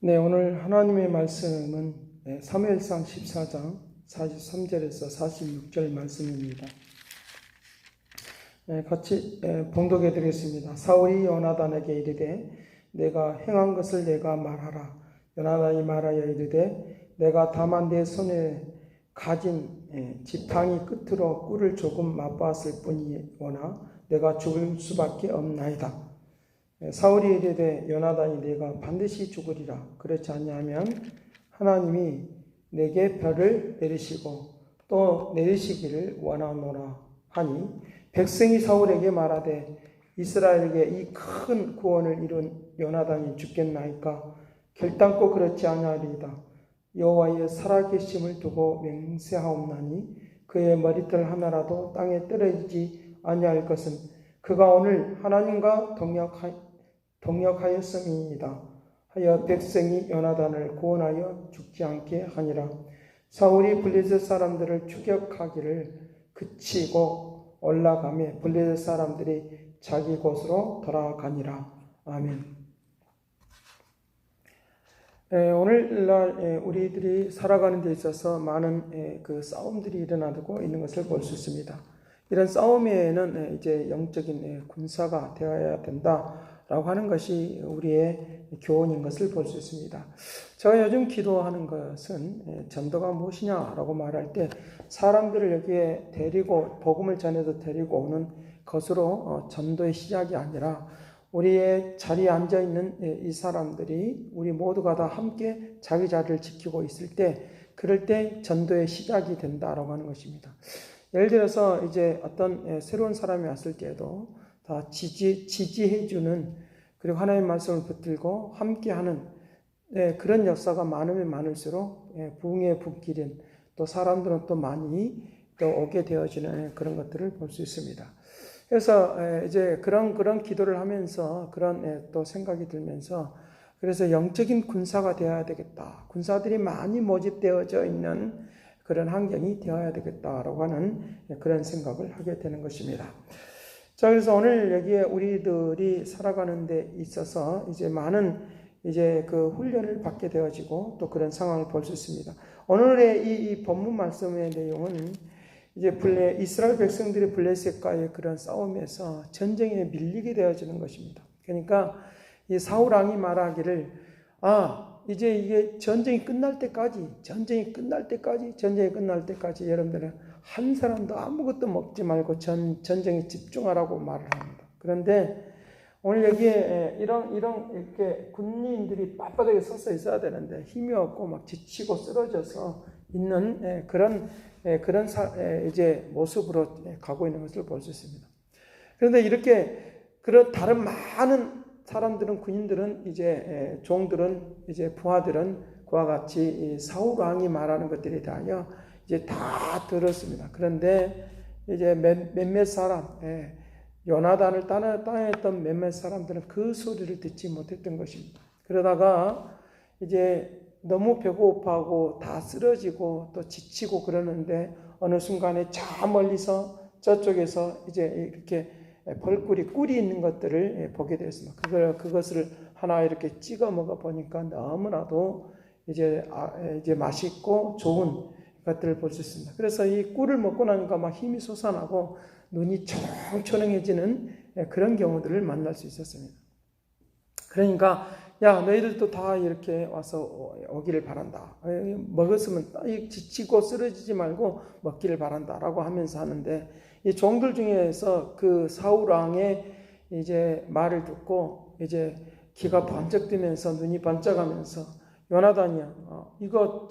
네, 오늘 하나님의 말씀은 사무엘상 14장 43절에서 46절 말씀입니다. 같이 봉독해 드리겠습니다. 사울이 요나단에게 이르되 내가 행한 것을 내가 말하라. 요나단이 말하여 이르되 내가 다만 내 손에 가진 지팡이 끝으로 꿀을 조금 맛보았을 뿐이오나 내가 죽을 수밖에 없나이다. 사울이 이르되 요나단이 내가 반드시 죽으리라. 그렇지 아니하면 하나님이 내게 벌을 내리시고 또 내리시기를 원하노라 하니 백성이 사울에게 말하되 이스라엘에게 이 큰 구원을 이룬 요나단이 죽겠나이까? 결단코 그렇지 아니하리이다. 여호와의 살아계심을 두고 맹세하옵나니 그의 머리털 하나라도 땅에 떨어지지 아니할 것은 그가 오늘 하나님과 동역하였음이니이다. 하여 백성이 요나단을 구원하여 죽지 않게 하니라. 사울이 블레셋 사람들을 추격하기를 그치고 올라가며 블레셋 사람들이 자기 곳으로 돌아가니라. 아멘. 오늘날 우리들이 살아가는 데 있어서 많은 그 싸움들이 일어나고 있는 것을 볼 수 있습니다. 이런 싸움에는 이제 영적인 군사가 되어야 된다라고 하는 것이 우리의 교훈인 것을 볼 수 있습니다. 제가 요즘 기도하는 것은 전도가 무엇이냐라고 말할 때 사람들을 여기에 데리고 복음을 전해서 데리고 오는 것으로 전도의 시작이 아니라 우리의 자리에 앉아있는 이 사람들이 우리 모두가 다 함께 자기 자리를 지키고 있을 때 그럴 때 전도의 시작이 된다라고 하는 것입니다. 예를 들어서 이제 어떤 새로운 사람이 왔을 때에도 다 지지해주는 그리고 하나님의 말씀을 붙들고 함께하는 그런 역사가 많으면 많을수록 부흥의 불길인 또 사람들은 또 많이 또 오게 되어지는 그런 것들을 볼 수 있습니다. 그래서 이제 그런 기도를 하면서 그런 또 생각이 들면서 그래서 영적인 군사가 되어야 되겠다. 군사들이 많이 모집되어져 있는 그런 환경이 되어야 되겠다라고 하는 그런 생각을 하게 되는 것입니다. 자, 그래서 오늘 여기에 우리들이 살아가는 데 있어서 이제 많은 이제 그 훈련을 받게 되어지고 또 그런 상황을 볼 수 있습니다. 오늘의 이 본문 말씀의 내용은 이제 이스라엘 백성들이 블레셋과의 그런 싸움에서 전쟁에 밀리게 되어지는 것입니다. 그러니까 이 사울 왕이 말하기를 이제 이게 전쟁이 끝날 때까지 여러분들은 한 사람도 아무것도 먹지 말고 전쟁에 집중하라고 말을 합니다. 그런데 오늘 여기에 이런 이렇게 군인들이 빳빳하게 서서 있어야 되는데 힘이 없고 막 지치고 쓰러져서 있는 그런 이제 모습으로 가고 있는 것을 볼 수 있습니다. 그런데 이렇게 그런 다른 많은 사람들은 군인들은 이제 종들은 이제 부하들은 그와 같이 사울 왕이 말하는 것들에 대하여 이제 다 들었습니다. 그런데 이제 몇몇 사람 요나단을 따라했던 몇몇 사람들은 그 소리를 듣지 못했던 것입니다. 그러다가 이제 너무 배고파하고 다 쓰러지고 또 지치고 그러는데 어느 순간에 저 멀리서 저쪽에서 이제 이렇게 꿀이 있는 것들을 보게 되었습니다. 그것을 하나 이렇게 찍어 먹어 보니까 너무나도 이제 맛있고 좋은 것들을 볼 수 있습니다. 그래서 이 꿀을 먹고 나니까 막 힘이 솟아나고 눈이 청청해지는 그런 경우들을 만날 수 있었습니다. 그러니까 야, 너희들도 다 이렇게 와서 오기를 바란다. 먹었으면 지치고 쓰러지지 말고 먹기를 바란다라고 하면서 하는데 이 종들 중에서 그 사울 왕의 이제 말을 듣고 이제 귀가 번쩍 뜨면서 눈이 번쩍하면서 요나단이야, 이거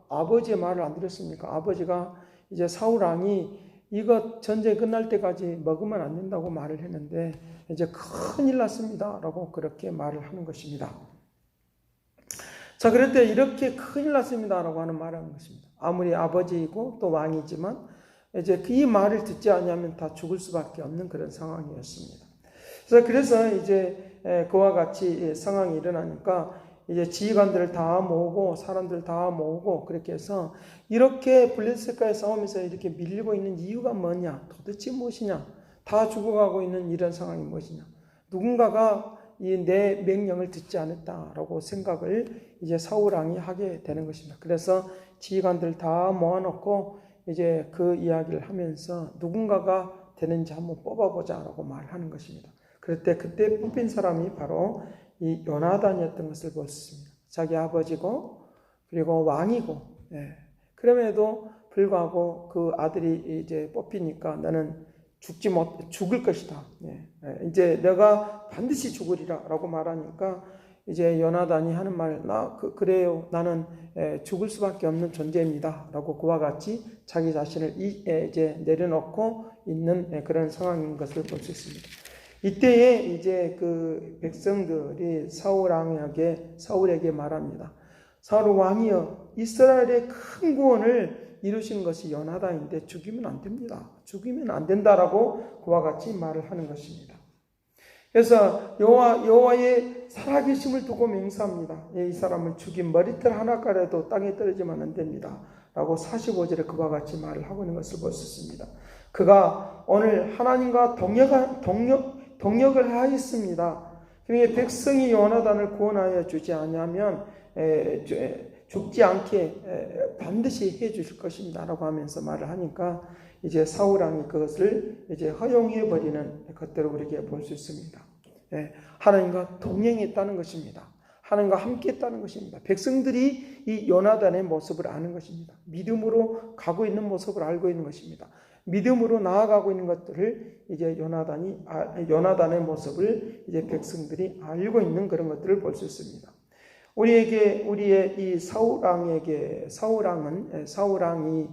아버지의 말을 안 들었습니까? 아버지가 이제 사울 왕이 이거 전쟁 끝날 때까지 먹으면 안 된다고 말을 했는데 이제 큰일 났습니다라고 그렇게 말을 하는 것입니다. 자, 그럴 때 이렇게 큰일 났습니다라고 하는 말을 하는 것입니다. 아무리 아버지이고 또 왕이지만 이제 이 말을 듣지 않으면 다 죽을 수밖에 없는 그런 상황이었습니다. 그래서 이제 그와 같이 상황이 일어나니까 이제 지휘관들을 다 모으고 사람들 다 모으고 그렇게 해서 이렇게 블레셋과의 싸움에서 이렇게 밀리고 있는 이유가 뭐냐? 도대체 무엇이냐? 다 죽어가고 있는 이런 상황이 무엇이냐? 누군가가 이 내 명령을 듣지 않았다라고 생각을 이제 사울 왕이 하게 되는 것입니다. 그래서 지휘관들 다 모아놓고 이제 그 이야기를 하면서 누군가가 되는지 한번 뽑아보자라고 말하는 것입니다. 그때 뽑힌 사람이 바로 이 요나단이었던 것을 볼 수 있습니다. 자기 아버지고 그리고 왕이고, 그럼에도 불구하고 그 아들이 이제 뽑히니까 나는 죽을 것이다. 이제 내가 반드시 죽으리라라고 말하니까 이제 요나단이 하는 말, 그래요. 나는 죽을 수밖에 없는 존재입니다라고 그와 같이 자기 자신을 이제 내려놓고 있는 그런 상황인 것을 볼 수 있습니다. 이때에 이제 그 백성들이 사울에게 말합니다. 사울 왕이여, 이스라엘의 큰 구원을 이루신 것이 요나단인데 죽이면 안 됩니다. 죽이면 안 된다라고 그와 같이 말을 하는 것입니다. 그래서 여호와의 살아계심을 두고 맹세합니다. 이 사람을 죽인 머리털 하나가라도 땅에 떨어지면 안 됩니다. 라고 45절에 그와 같이 말을 하고 있는 것을 볼 수 있습니다. 그가 오늘 하나님과 동역을 하였습니다. 그러니까 백성이 요나단을 구원하여 주지 않으면 죽지 않게 반드시 해 주실 것입니다. 라고 하면서 말을 하니까 이제 사울 왕이 그것을 이제 허용해 버리는 것들을 우리에게 볼 수 있습니다. 하나님과 동행했다는 것입니다. 하나님과 함께 했다는 것입니다. 백성들이 이 요나단의 모습을 아는 것입니다. 믿음으로 가고 있는 모습을 알고 있는 것입니다. 믿음으로 나아가고 있는 것들을 이제 요나단의 모습을 이제 백성들이 알고 있는 그런 것들을 볼 수 있습니다. 우리의 이 사울 왕이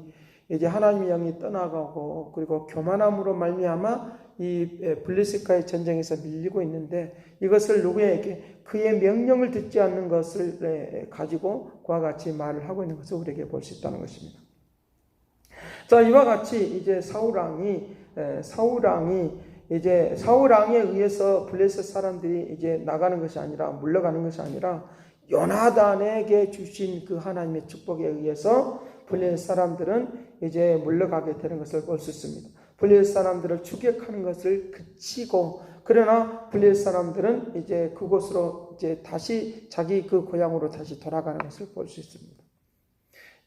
이제 하나님의 영이 떠나가고 그리고 교만함으로 말미암아 이 블레셋과의 전쟁에서 밀리고 있는데 이것을 누구에게 그의 명령을 듣지 않는 것을 가지고 그와 같이 말을 하고 있는 것을 우리에게 볼 수 있다는 것입니다. 자, 이와 같이 이제 사울 왕에 의해서 블레셋 사람들이 이제 나가는 것이 아니라 물러가는 것이 아니라 요나단에게 주신 그 하나님의 축복에 의해서 블레셋 사람들은 이제 물러가게 되는 것을 볼 수 있습니다. 블레셋 사람들을 추격하는 것을 그치고 그러나 블레셋 사람들은 이제 그곳으로 이제 다시 자기 그 고향으로 다시 돌아가는 것을 볼 수 있습니다.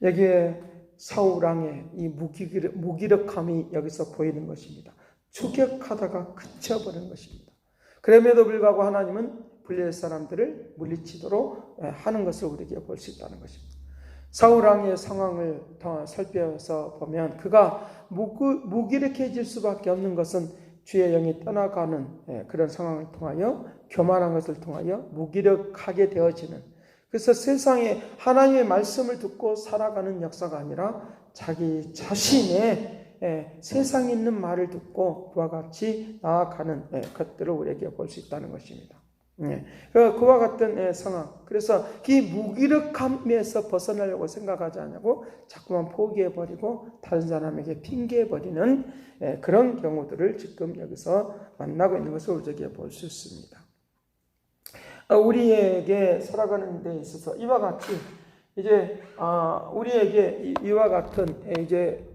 여기에 사울 왕의 이 무기력함이 여기서 보이는 것입니다. 추격하다가 그쳐버린 것입니다. 그럼에도 불구하고 하나님은 블레셋 사람들을 물리치도록 하는 것을 우리에게 볼 수 있다는 것입니다. 사울 왕의 상황을 더 살펴서 보면 그가 무기력해질 수밖에 없는 것은 주의 영이 떠나가는 그런 상황을 통하여 교만한 것을 통하여 무기력하게 되어지는, 그래서 세상에 하나님의 말씀을 듣고 살아가는 역사가 아니라 자기 자신의 세상에 있는 말을 듣고 그와 같이 나아가는 것들을 우리에게 볼 수 있다는 것입니다. 그와 같은 상황. 그래서 이 무기력함에서 벗어나려고 생각하지 않고 자꾸만 포기해버리고 다른 사람에게 핑계해버리는 그런 경우들을 지금 여기서 만나고 있는 것을 우리에게 볼 수 있습니다. 우리에게 살아가는 데 있어서 이와 같이 이제 우리에게 이와 같은 이제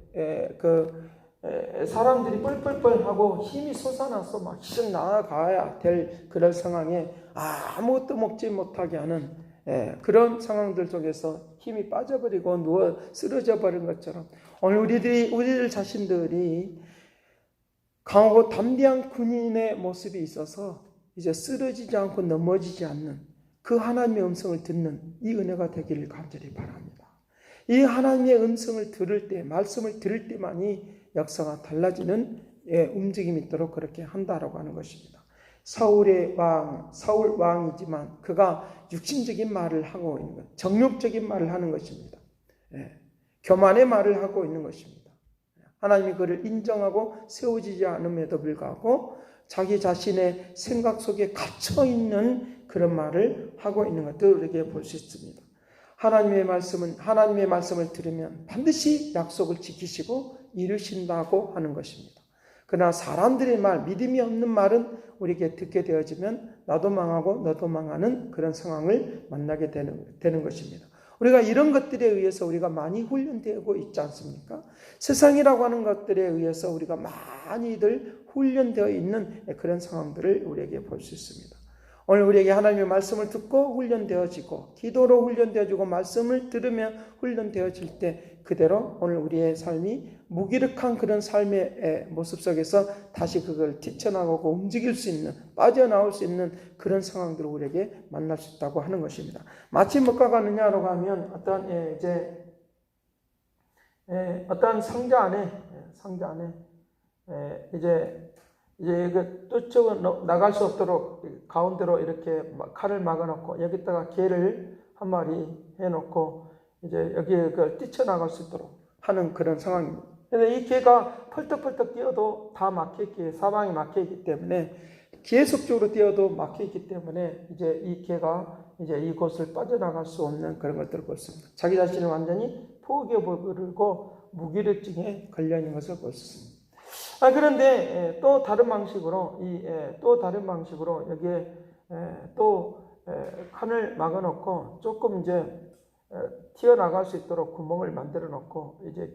사람들이 뻘뻘뻘 하고 힘이 솟아나서 막 씩 나아가야 될 그런 상황에 아무것도 먹지 못하게 하는 그런 상황들 속에서 힘이 빠져버리고 누워 쓰러져 버린 것처럼 오늘 우리들 자신들이 강하고 담대한 군인의 모습이 있어서 이제 쓰러지지 않고 넘어지지 않는 그 하나님의 음성을 듣는 이 은혜가 되기를 간절히 바랍니다. 이 하나님의 음성을 들을 때, 말씀을 들을 때만이 역사가 달라지는 움직임이 있도록 그렇게 한다라고 하는 것입니다. 사울 왕이지만 그가 육신적인 말을 하고 있는 것, 정욕적인 말을 하는 것입니다. 교만의 말을 하고 있는 것입니다. 하나님이 그를 인정하고 세워지지 않음에도 불구하고 자기 자신의 생각 속에 갇혀있는 그런 말을 하고 있는 것들을 우리에게 볼 수 있습니다. 하나님의 말씀을 들으면 반드시 약속을 지키시고 이루신다고 하는 것입니다. 그러나 사람들의 말, 믿음이 없는 말은 우리에게 듣게 되어지면 나도 망하고 너도 망하는 그런 상황을 만나게 되는 것입니다. 우리가 이런 것들에 의해서 우리가 많이 훈련되고 있지 않습니까? 세상이라고 하는 것들에 의해서 우리가 많이들 훈련되어 있는 그런 상황들을 우리에게 볼 수 있습니다. 오늘 우리에게 하나님의 말씀을 듣고 훈련되어지고 기도로 훈련되어지고 말씀을 들으며 훈련되어질 때 그대로 오늘 우리의 삶이 무기력한 그런 삶의 모습 속에서 다시 그걸 뛰쳐나가고 움직일 수 있는 빠져나올 수 있는 그런 상황들을 우리에게 만날 수 있다고 하는 것입니다. 마치 뭐가 가느냐라고 하면 어떤 상자 안에 이제 그 나갈 수 없도록 가운데로 이렇게 칼을 막아놓고 여기다가 개를 한 마리 해놓고 이제 여기에 그걸 뛰쳐나갈 수 있도록 하는 그런 상황입니다. 그런데 이 개가 펄떡펄떡 뛰어도 다 막혀있기, 사방이 막혀있기 때문에 계속적으로 뛰어도 막혀있기 때문에 이제 이 개가 이제 이곳을 빠져나갈 수 없는 그런 것들을 볼 수 있습니다. 자기 자신을 완전히 포기해버리고 무기력증에 걸려있는 것을 볼 수 있습니다. 그런데 또 다른 방식으로 여기에 칸을 막아놓고 조금 이제 튀어나갈 수 있도록 구멍을 만들어 놓고 이제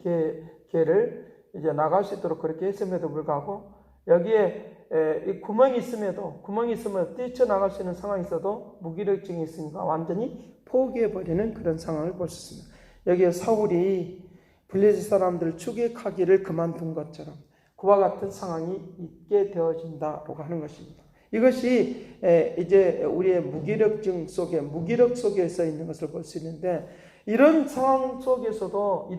개를 이제 나갈 수 있도록 그렇게 했음에도 불구하고 여기에 이 구멍이 있으면 뛰쳐나갈 수 있는 상황이 있어도 무기력증이 있으니까 완전히 포기해버리는 그런 상황을 볼 수 있습니다. 여기에 사울이 블레셋 사람들을 추격하기를 그만둔 것처럼 그와 같은 상황이 있게 되어진다라고 하는 것입니다. 이것이 이제 우리의 무기력 속에서 있는 것을 볼 수 있는데 이런 상황 속에서도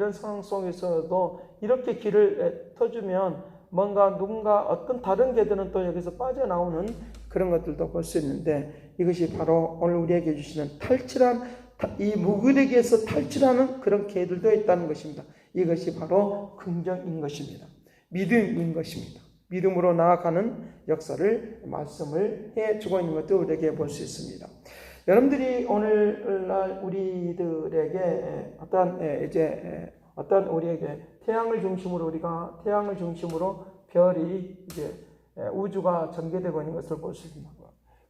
이렇게 길을 터주면 뭔가 누군가 어떤 다른 개들은 또 여기서 빠져나오는 그런 것들도 볼 수 있는데 이것이 바로 오늘 우리에게 주시는 이 무기력에서 탈출하는 그런 개들도 있다는 것입니다. 이것이 바로 긍정인 것입니다. 믿음인 것입니다. 믿음으로 나아가는 역사를 말씀을 해주고 있는 것도 우리에게 볼 수 있습니다. 여러분들이 오늘날 우리들에게 어떤 우리에게 태양을 중심으로 별이 이제 우주가 전개되고 있는 것을 볼 수 있습니다.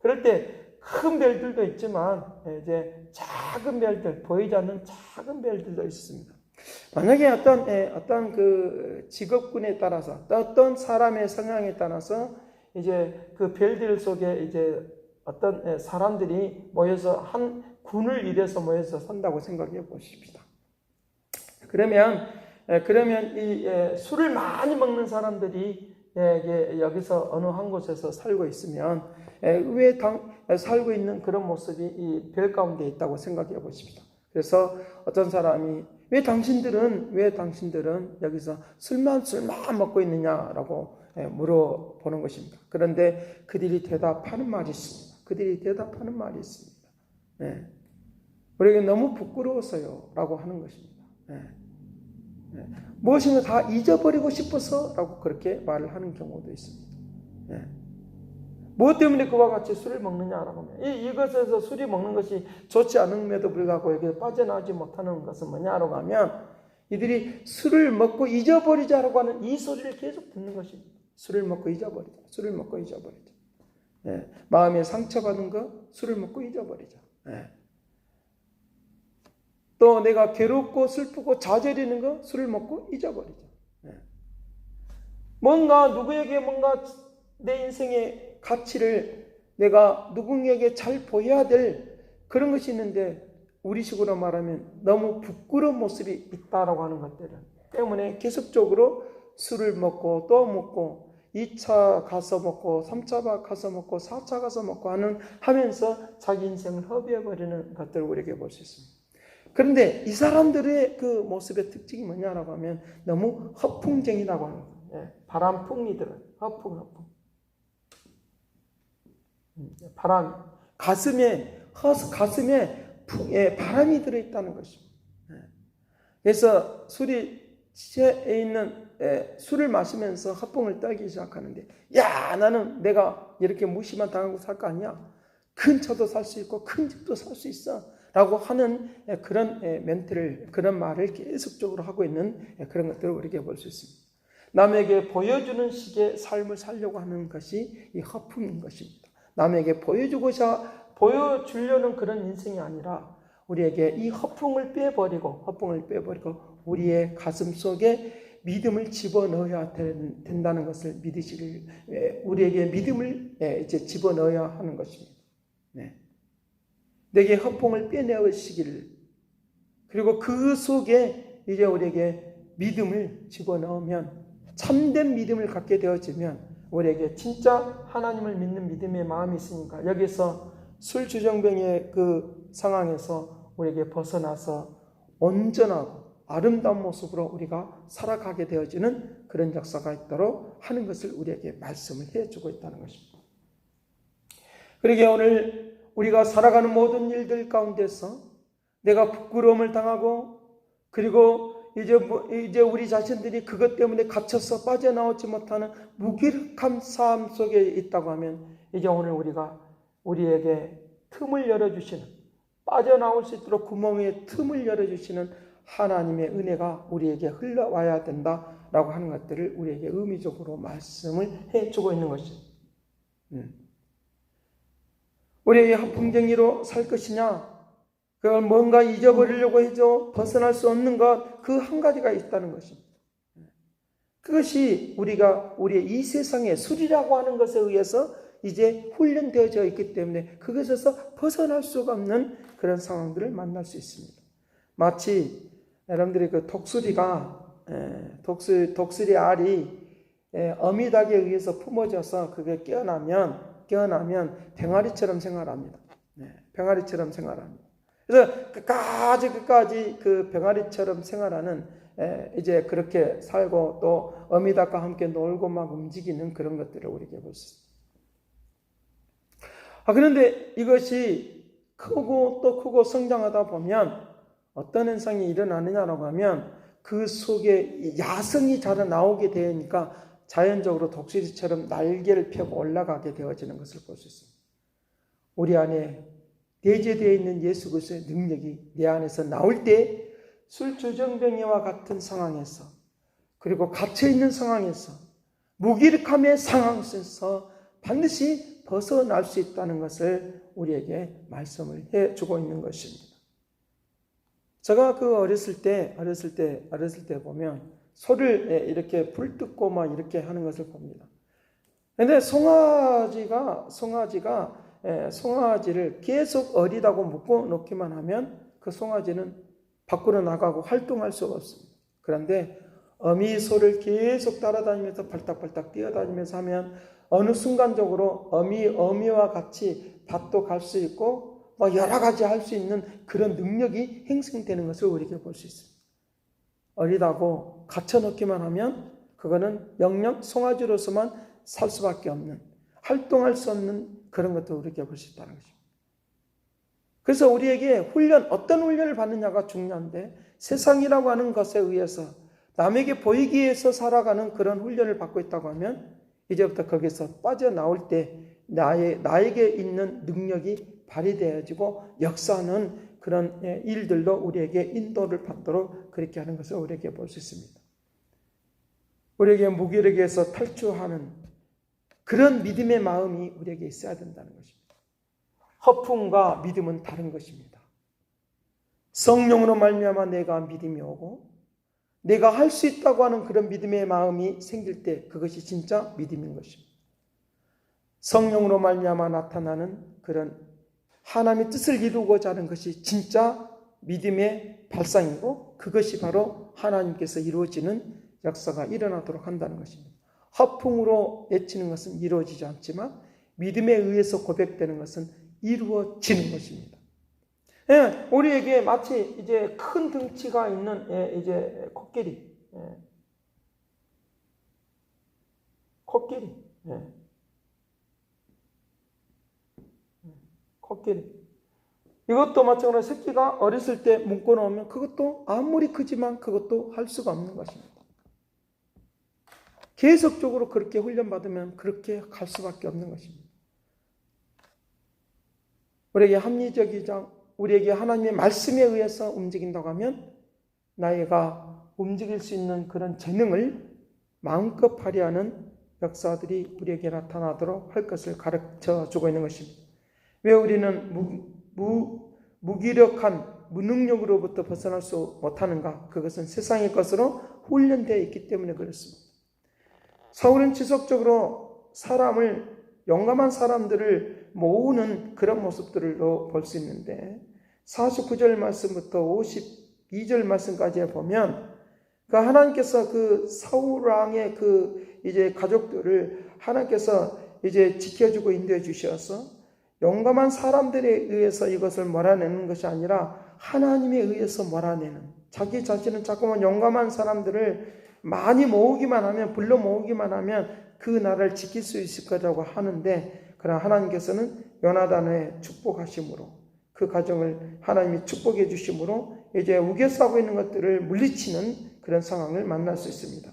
그럴 때 큰 별들도 있지만 이제 작은 별들, 보이지 않는 작은 별들도 있습니다. 만약에 어떤 그 직업군에 따라서 어떤 사람의 성향에 따라서 이제 그 별들 속에 이제 어떤 사람들이 모여서 한 군을 이뤄서 모여서 산다고 생각해 보십시다. 그러면 이 술을 많이 먹는 사람들이 여기서 어느 한 곳에서 살고 있으면 살고 있는 그런 모습이 이 별 가운데 있다고 생각해 보십시다. 그래서 어떤 사람이 왜 당신들은 여기서 술만 먹고 있느냐라고 물어보는 것입니다. 그런데 그들이 대답하는 말이 있습니다. 우리에게 너무 부끄러워서요 라고 하는 것입니다. 무엇인가 다 잊어버리고 싶어서 라고 그렇게 말을 하는 경우도 있습니다. 무엇 때문에 그와 같이 술을 먹느냐라고 하면 이것에서 술이 먹는 것이 좋지 않음에도 불구하고 여기에 빠져나오지 못하는 것은 뭐냐라고 하면 이들이 술을 먹고 잊어버리자라고 하는 이 소리를 계속 듣는 것입니다. 술을 먹고 잊어버리자. 마음에 상처받은 거 술을 먹고 잊어버리자. 또 내가 괴롭고 슬프고 좌절이는 거 술을 먹고 잊어버리자. 누구에게 내 인생의 가치를 내가 누군가에게 잘 보여야 될 그런 것이 있는데 우리식으로 말하면 너무 부끄러운 모습이 있다라고 하는 것들 때문에 계속적으로 술을 먹고 또 먹고 2차 가서 먹고 3차 가서 먹고 4차 가서 먹고 하면서 자기 인생을 허비해버리는 것들을 우리에게 볼 수 있습니다. 그런데 이 사람들의 그 모습의 특징이 뭐냐라고 하면 너무 허풍쟁이라고 하는 거예요. 바람풍이들은 허풍. 바람, 가슴에 바람이 들어있다는 것입니다. 그래서 술을 마시면서 허풍을 떨기 시작하는데, 야, 나는 내가 이렇게 무시만 당하고 살 거 아니야? 근처도 살 수 있고, 큰 집도 살 수 있어. 라고 하는 그런 그런 말을 계속적으로 하고 있는 그런 것들을 우리에게 볼 수 있습니다. 남에게 보여주는 식의 삶을 살려고 하는 것이 이 허풍인 것입니다. 남에게 보여주려는 그런 인생이 아니라 우리에게 이 허풍을 빼버리고 우리의 가슴 속에 믿음을 집어넣어야 된다는 것을 믿으시길, 우리에게 믿음을 이제 집어넣어야 하는 것입니다. 네. 내게 허풍을 빼내으시기를, 그리고 그 속에 이제 우리에게 믿음을 집어넣으면, 참된 믿음을 갖게 되어지면 우리에게 진짜 하나님을 믿는 믿음의 마음이 있으니까 여기서 술주정뱅이의 그 상황에서 우리에게 벗어나서 온전하고 아름다운 모습으로 우리가 살아가게 되어지는 그런 역사가 있도록 하는 것을 우리에게 말씀을 해주고 있다는 것입니다. 그러기에 오늘 우리가 살아가는 모든 일들 가운데서 내가 부끄러움을 당하고, 그리고 이제 우리 자신들이 그것 때문에 갇혀서 빠져나오지 못하는 무기력한 삶 속에 있다고 하면, 이제 오늘 우리가 우리에게 틈을 열어주시는, 빠져나올 수 있도록 구멍에 틈을 열어주시는 하나님의 은혜가 우리에게 흘러와야 된다라고 하는 것들을 우리에게 의미적으로 말씀을 해주고 있는 것입니다. 우리에게 허풍쟁이로 살 것이냐, 그걸 뭔가 잊어버리려고 해도 벗어날 수 없는 것, 그 한 가지가 있다는 것입니다. 그것이 우리의 이 세상의 술이라고 하는 것에 의해서 이제 훈련되어져 있기 때문에 그것에서 벗어날 수가 없는 그런 상황들을 만날 수 있습니다. 마치 여러분들이 그 독수리 알이 어미닭에 의해서 품어져서 그게 깨어나면 병아리처럼 생활합니다. 병아리처럼 생활합니다. 그래서 끝까지 그 병아리처럼 생활하는, 이제 그렇게 살고 또 어미닭과 함께 놀고 막 움직이는 그런 것들을 우리에게 볼 수 있습니다. 그런데 이것이 크고 또 크고 성장하다 보면 어떤 현상이 일어나느냐라고 하면, 그 속에 야성이 자라나오게 되니까 자연적으로 독수리처럼 날개를 펴고 올라가게 되어지는 것을 볼 수 있습니다. 우리 안에 내재되어 있는 예수 그리스도의 능력이 내 안에서 나올 때 술주정뱅이와 같은 상황에서, 그리고 갇혀있는 상황에서, 무기력함의 상황에서 반드시 벗어날 수 있다는 것을 우리에게 말씀을 해주고 있는 것입니다. 제가 그 어렸을 때 보면 소를 이렇게 불 뜯고 막 이렇게 하는 것을 봅니다. 근데 송아지를 계속 어리다고 묶어 놓기만 하면 그 송아지는 밖으로 나가고 활동할 수가 없습니다. 그런데 어미 소를 계속 따라다니면서 발딱발딱 뛰어다니면서 하면 어느 순간적으로 어미와 같이 밭도 갈 수 있고 막 여러 가지 할 수 있는 그런 능력이 형성되는 것을 우리에게 볼 수 있습니다. 어리다고 갇혀놓기만 하면 그거는 영영 송아지로서만 살 수밖에 없는, 활동할 수 없는 그런 것도 우리에게 볼 수 있다는 것입니다. 그래서 우리에게 어떤 훈련을 받느냐가 중요한데, 세상이라고 하는 것에 의해서 남에게 보이기 위해서 살아가는 그런 훈련을 받고 있다고 하면 이제부터 거기서 빠져나올 때 나에게 있는 능력이 발휘되어지고 역사하는 그런 일들로 우리에게 인도를 받도록 그렇게 하는 것을 우리에게 볼 수 있습니다. 우리에게 무기력에서 탈출하는 그런 믿음의 마음이 우리에게 있어야 된다는 것입니다. 허풍과 믿음은 다른 것입니다. 성령으로 말미암아 내가 믿음이 오고 내가 할 수 있다고 하는 그런 믿음의 마음이 생길 때 그것이 진짜 믿음인 것입니다. 성령으로 말미암아 나타나는 그런 하나님의 뜻을 이루고자 하는 것이 진짜 믿음의 발상이고, 그것이 바로 하나님께서 이루어지는 역사가 일어나도록 한다는 것입니다. 허풍으로 외치는 것은 이루어지지 않지만 믿음에 의해서 고백되는 것은 이루어지는 것입니다. 우리에게 마치 이제 큰 등치가 있는 이제 코끼리. 이것도 마찬가지로 새끼가 어렸을 때 묶어놓으면 그것도 아무리 크지만 그것도 할 수가 없는 것입니다. 계속적으로 그렇게 훈련받으면 그렇게 갈 수밖에 없는 것입니다. 우리에게 합리적이자 우리에게 하나님의 말씀에 의해서 움직인다고 하면 나이가 움직일 수 있는 그런 재능을 마음껏 발휘하는 역사들이 우리에게 나타나도록 할 것을 가르쳐 주고 있는 것입니다. 왜 우리는 무기력한 무능력으로부터 벗어날 수 못하는가? 그것은 세상의 것으로 훈련되어 있기 때문에 그렇습니다. 사울은 지속적으로 사람을 용감한 사람들을 모으는 그런 모습들로 볼 수 있는데 49절 말씀부터 52절 말씀까지 보면 그 하나님께서 그 사울 왕의 그 이제 가족들을 하나님께서 이제 지켜주고 인도해 주셔서 용감한 사람들에 의해서 이것을 몰아내는 것이 아니라 하나님에 의해서 몰아내는, 자기 자신은 자꾸만 용감한 사람들을 많이 모으기만 하면, 불러 모으기만 하면 그 나라를 지킬 수 있을 거라고 하는데, 그러나 하나님께서는 요나단의 축복하심으로 그 가정을 하나님이 축복해 주심으로 이제 우겨싸고 있는 것들을 물리치는 그런 상황을 만날 수 있습니다.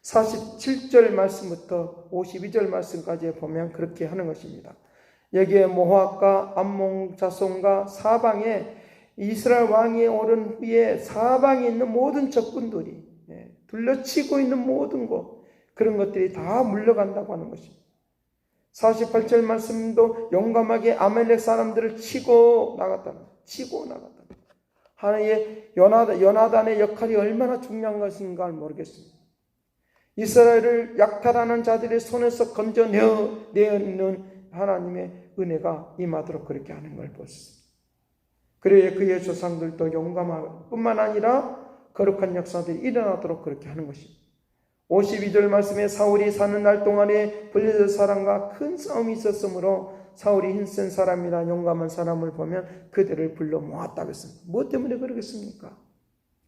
47절 말씀부터 52절 말씀까지 보면 그렇게 하는 것입니다. 여기에 모압과 암몬 자손과 사방에 이스라엘 왕이 오른 후에 사방에 있는 모든 적군들이 둘러치고 있는 모든 것, 그런 것들이 다 물러간다고 하는 것입니다. 48절 말씀도 용감하게 아말렉 사람들을 치고 나갔다는, 치고 나갔다. 하나님의 요나단의 역할이 얼마나 중요한 것인가 모르겠습니다. 이스라엘을 약탈하는 자들의 손에서 건져내는 하나님의 은혜가 임하도록 그렇게 하는 걸 보았습니다. 그래야 그의 조상들도 용감할 뿐만 아니라 거룩한 역사들이 일어나도록 그렇게 하는 것입니다. 52절 말씀에 사울이 사는 날 동안에 블레셋 사람과 큰 싸움이 있었으므로 사울이 힘센 사람이나 용감한 사람을 보면 그들을 불러 모았다고 했습니다. 무엇 때문에 그러겠습니까?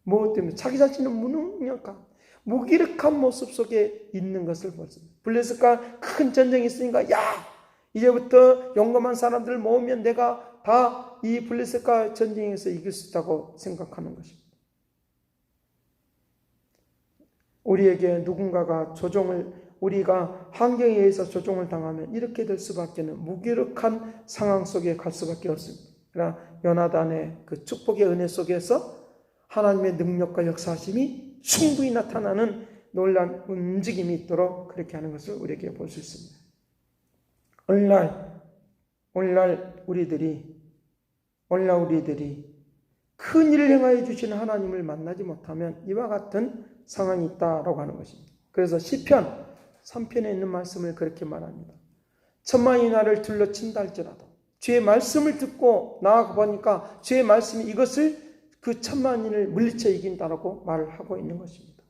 무엇 때문에? 자기 자신은 무능력한, 무기력한 모습 속에 있는 것을 봤습니다. 블레셋과 큰 전쟁이 있으니까 야, 이제부터 용감한 사람들을 모으면 내가 다 이 블레셋과 전쟁에서 이길 수 있다고 생각하는 것입니다. 우리에게 누군가가 우리가 환경에 의해서 조종을 당하면 이렇게 될 수밖에 없는 무기력한 상황 속에 갈 수밖에 없습니다. 그러나 요나단의 그 축복의 은혜 속에서 하나님의 능력과 역사하심이 충분히 나타나는 놀라운 움직임이 있도록 그렇게 하는 것을 우리에게 볼 수 있습니다. 오늘날 우리들이 큰 일을 행하여 주시는 하나님을 만나지 못하면 이와 같은 상황이 있다라고 하는 것입니다. 그래서 시편 3편에 있는 말씀을 그렇게 말합니다. 천만이 나를 둘러친다 할지라도 주의 말씀을 듣고 나아가 보니까 주의 말씀이 이것을 그 천만인을 물리쳐 이긴다라고 말을 하고 있는 것입니다.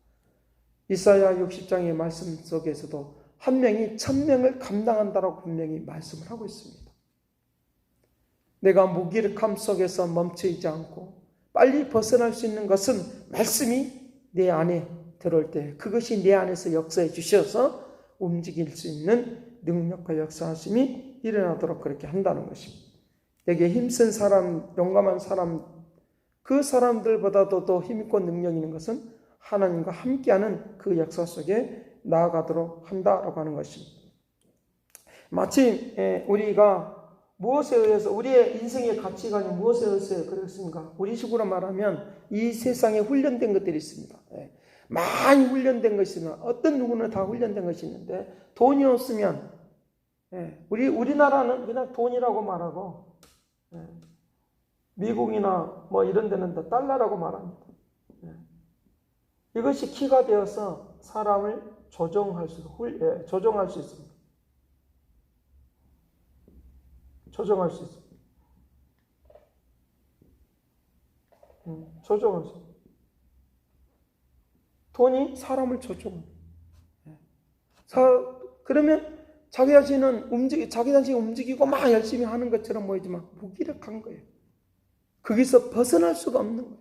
이사야 60장의 말씀 속에서도 한 명이 1000명을 감당한다라고 분명히 말씀을 하고 있습니다. 내가 무기력함 속에서 멈춰있지 않고 빨리 벗어날 수 있는 것은 말씀이 내 안에 들어올 때 그것이 내 안에서 역사해 주셔서 움직일 수 있는 능력과 역사하심이 일어나도록 그렇게 한다는 것입니다. 여기에 힘센 사람, 용감한 사람, 그 사람들보다도 더 힘있고 능력 있는 것은 하나님과 함께하는 그 역사 속에 나아가도록 한다라고 하는 것입니다. 마침 우리가 무엇에 의해서 우리의 인생의 가치관이 무엇에 의해서 그렇습니까? 우리 식으로 말하면 이 세상에 훈련된 것들이 있습니다. 많이 훈련된 것이 있으나 어떤 누구는 다 훈련된 것이 있는데 돈이 없으면 우리나라는 그냥 돈이라고 말하고 미국이나 뭐 이런 데는 다 달러라고 말합니다. 이것이 키가 되어서 사람을 조종할 수 있습니다. 조종할 수 있습니다. 조종할 수 있습니다. 돈이 사람을 조종합니다. 그러면 자기 자신은 움직이고 막 열심히 하는 것처럼 보이지만 무기력한 거예요. 거기서 벗어날 수가 없는 거예요.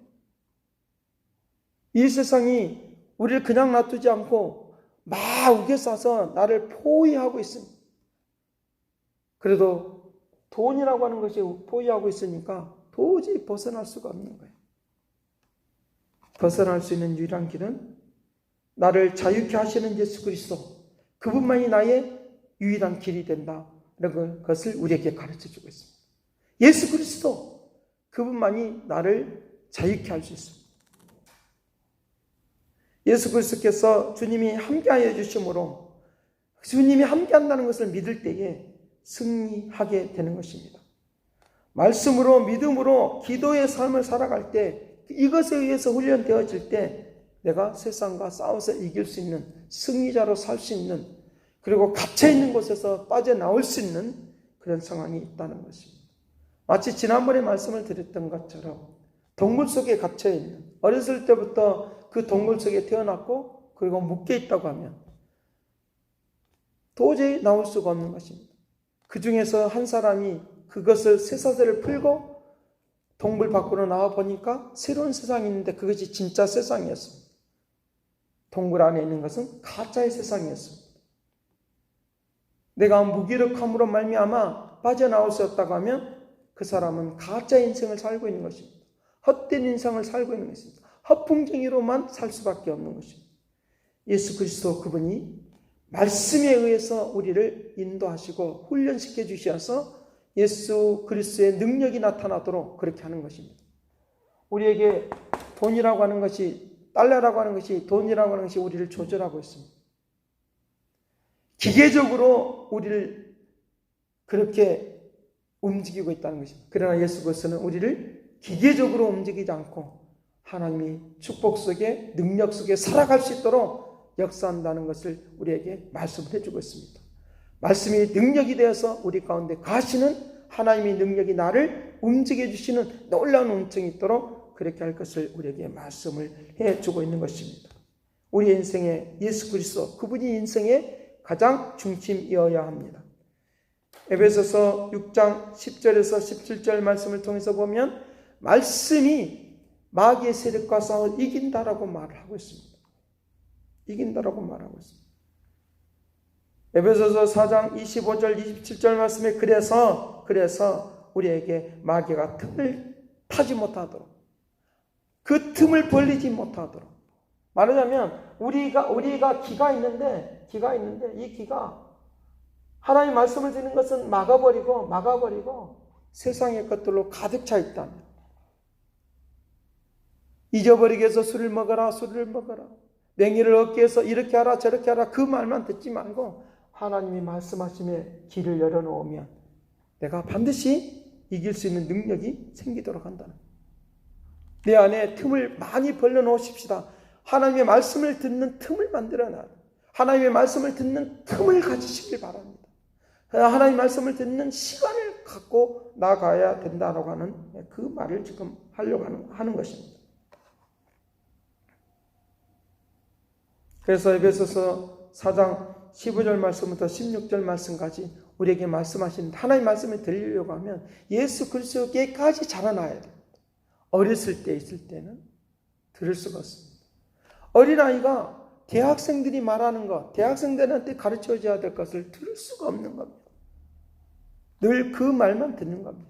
이 세상이 우리를 그냥 놔두지 않고 막 우겨싸서 나를 포위하고 있습니다. 그래도 돈이라고 하는 것이 포위하고 있으니까 도저히 벗어날 수가 없는 거예요. 벗어날 수 있는 유일한 길은 나를 자유케 하시는 예수 그리스도, 그분만이 나의 유일한 길이 된다는 것을 우리에게 가르쳐주고 있습니다. 예수 그리스도, 그분만이 나를 자유케 할 수 있습니다. 예수 그리스도께서 주님이 함께하여 주심으로 주님이 함께한다는 것을 믿을 때에 승리하게 되는 것입니다. 말씀으로, 믿음으로 기도의 삶을 살아갈 때 이것에 의해서 훈련되어질 때 내가 세상과 싸워서 이길 수 있는 승리자로 살 수 있는 그리고 갇혀있는 곳에서 빠져나올 수 있는 그런 상황이 있다는 것입니다. 마치 지난번에 말씀을 드렸던 것처럼 동굴 속에 갇혀있는, 어렸을 때부터 그 동굴 속에 태어났고 그리고 묶여있다고 하면 도저히 나올 수가 없는 것입니다. 그 중에서 한 사람이 그것을 쇠사슬을 풀고 동굴 밖으로 나와 보니까 새로운 세상이 있는데 그것이 진짜 세상이었습니다. 동굴 안에 있는 것은 가짜의 세상이었습니다. 내가 무기력함으로 말미암아 빠져나올 수 없다고 하면 그 사람은 가짜 인생을 살고 있는 것입니다. 헛된 인생을 살고 있는 것입니다. 헛풍쟁이로만 살 수밖에 없는 것입니다. 예수 그리스도 그분이 말씀에 의해서 우리를 인도하시고 훈련시켜 주셔서 예수 그리스도의 능력이 나타나도록 그렇게 하는 것입니다. 우리에게 돈이라고 하는 것이, 달러라고 하는 것이, 돈이라고 하는 것이 우리를 조절하고 있습니다. 기계적으로 우리를 그렇게 움직이고 있다는 것입니다. 그러나 예수 그리스도는 우리를 기계적으로 움직이지 않고 하나님이 축복 속에, 능력 속에 살아갈 수 있도록 역사한다는 것을 우리에게 말씀을 해주고 있습니다. 말씀이 능력이 되어서 우리 가운데 가시는 하나님의 능력이 나를 움직여 주시는 놀라운 운명이 있도록 그렇게 할 것을 우리에게 말씀을 해주고 있는 것입니다. 우리 인생에 예수 그리스도 그분이 인생의 가장 중심이어야 합니다. 에베소서 6장 10절에서 17절 말씀을 통해서 보면 말씀이 마귀의 세력과 싸워 이긴다라고 말을 하고 있습니다. 이긴다라고 말하고 있습니다. 에베소서 4장 25절 27절 말씀에 그래서 우리에게 마귀가 틈을 타지 못하도록, 그 틈을 벌리지 못하도록, 말하자면 우리가 기가 있는데 이 기가 하나님 말씀을 듣는 것은 막아버리고 세상의 것들로 가득 차 있다면, 잊어버리게 해서 술을 먹어라, 맹의를 얻게 해서 이렇게 하라 저렇게 하라 그 말만 듣지 말고 하나님이 말씀하심에 길을 열어놓으면 내가 반드시 이길 수 있는 능력이 생기도록 한다는, 내 안에 틈을 많이 벌려놓으십시다. 하나님의 말씀을 듣는 틈을 만들어놔, 하나님의 말씀을 듣는 틈을 가지시길 바랍니다. 하나님의 말씀을 듣는 시간을 갖고 나가야 된다라고 하는 그 말을 지금 하려고 하는 것입니다. 그래서 에베소서 4장 15절 말씀부터 16절 말씀까지 우리에게 말씀하신 하나님의 말씀을 들으려고 하면 예수 그리스도께까지 자라나야 돼요. 어렸을 때 있을 때는 들을 수가 없습니다. 어린아이가 대학생들이 말하는 것, 대학생들한테 가르쳐줘야 될 것을 들을 수가 없는 겁니다. 늘 그 말만 듣는 겁니다.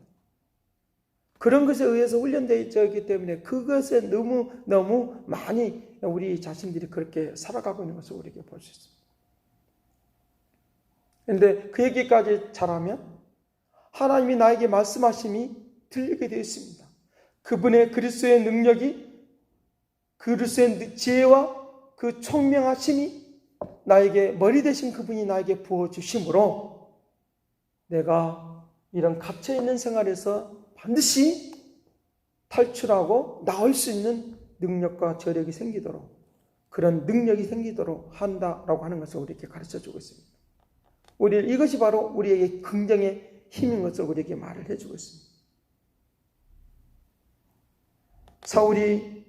그런 것에 의해서 훈련되어 있기 때문에 그것에 너무 많이 우리 자신들이 그렇게 살아가고 있는 것을 우리에게 볼 수 있습니다. 그런데 그 얘기까지 잘하면 하나님이 나에게 말씀하심이 들리게 되어 있습니다. 그분의 그리스도의 능력이, 그리스도의 지혜와 그 총명하심이 나에게 머리 대신 그분이 나에게 부어주심으로 내가 이런 갇혀있는 생활에서 반드시 탈출하고 나올 수 있는 능력과 저력이 생기도록, 그런 능력이 생기도록 한다라고 하는 것을 우리에게 가르쳐주고 있습니다. 이것이 바로 우리에게 긍정의 힘인 것을 우리에게 말을 해주고 있습니다. 사울이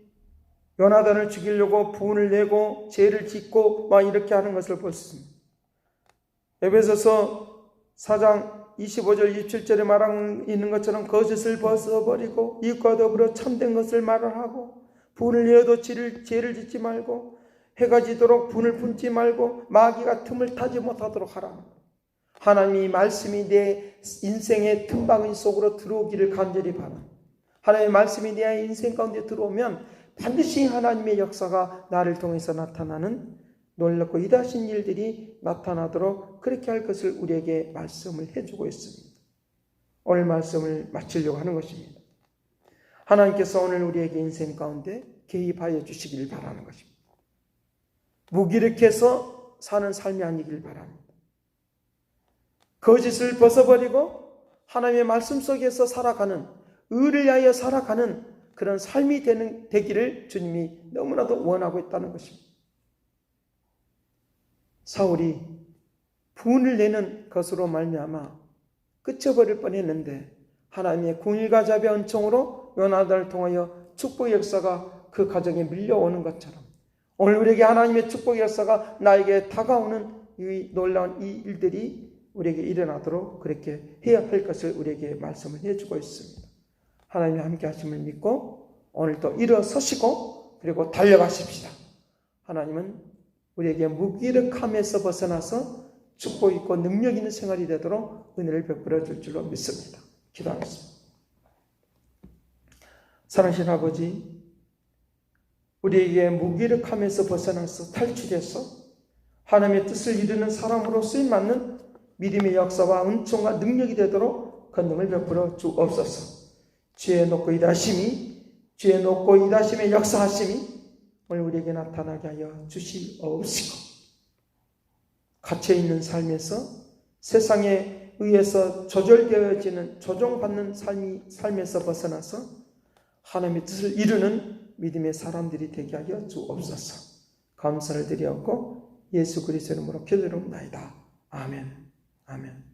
요나단을 죽이려고 부운을 내고 죄를 짓고 막 이렇게 하는 것을 볼 수 있습니다. 에베소서 4장 25절 27절에 말하고 있는 것처럼 거짓을 벗어버리고 이웃과 더불어 참된 것을 말을 하고 부운을 내어도 죄를 짓지 말고 해가 지도록 분을 품지 말고 마귀가 틈을 타지 못하도록 하라. 하나님의 말씀이 내 인생의 틈바구니 속으로 들어오기를 간절히 바랍니다. 하나님의 말씀이 내 인생 가운데 들어오면 반드시 하나님의 역사가 나를 통해서 나타나는 놀랍고 이다신 일들이 나타나도록 그렇게 할 것을 우리에게 말씀을 해주고 있습니다. 오늘 말씀을 마치려고 하는 것입니다. 하나님께서 오늘 우리에게 인생 가운데 개입하여 주시기를 바라는 것입니다. 무기력해서 사는 삶이 아니길 바랍니다. 거짓을 벗어버리고 하나님의 말씀 속에서 살아가는, 의를 위하여 살아가는 그런 삶이 되기를 주님이 너무나도 원하고 있다는 것입니다. 사울이 분을 내는 것으로 말미암아 끝쳐버릴 뻔했는데 하나님의 궁일과 자비와 은총으로 요나단을 통하여 축복의 역사가 그 가정에 밀려오는 것처럼 오늘 우리에게 하나님의 축복의 역사가 나에게 다가오는 이 놀라운 이 일들이 우리에게 일어나도록 그렇게 해야 할 것을 우리에게 말씀을 해주고 있습니다. 하나님이 함께 하심을 믿고 오늘도 일어서시고 그리고 달려가십시다. 하나님은 우리에게 무기력함에서 벗어나서 축복 있고 능력 있는 생활이 되도록 은혜를 베풀어 줄 줄로 믿습니다. 기도하겠습니다. 사랑하신 아버지, 우리에게 무기력함에서 벗어나서 탈출해서 하나님의 뜻을 이루는 사람으로 쓰임받는 믿음의 역사와 은총과 능력이 되도록 권능을 베풀어 주옵소서. 주의 높고 이다심의 역사하심이 오늘 우리에게 나타나게 하여 주시옵시고 갇혀있는 삶에서 세상에 의해서 조절되어지는 조종받는 삶에서 벗어나서 하나님의 뜻을 이루는 믿음의 사람들이 되게 하여 주옵소서. 감사를 드리옵고 예수 그리스도의 이름으로 기도드립니다. 아멘. 아멘.